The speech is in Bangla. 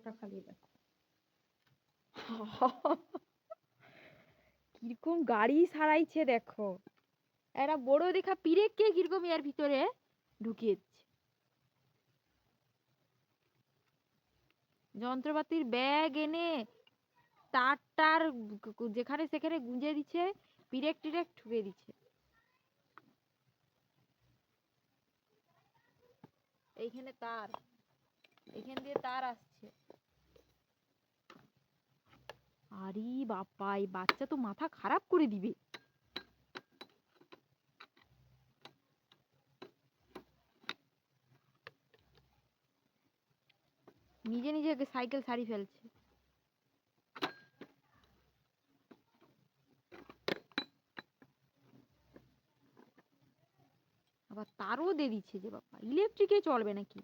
মুখটা খালি দেখো। কিরকম গাড়ি সারাইছে দেখো। একটা বড় দেখা পিরেককে কিরকম এর ভিতরে ঢুকিয়েছে। যন্ত্রপাতির ব্যাগ এনে তার যেখানে সেখানে গুঁজে দিচ্ছে, পিরেক টিরেক ঠুকে দিচ্ছে। এইখানে তার, এখান দিয়ে তার আসছে। আরে বাবা, এই বাচ্চা তো মাথা খারাপ করে দিবে। নিজে নিজে সাইকেল সারি ফেলছে। আবার তারও দিয়ে দিচ্ছে যে বাবা, ইলেকট্রিকে চলবে নাকি?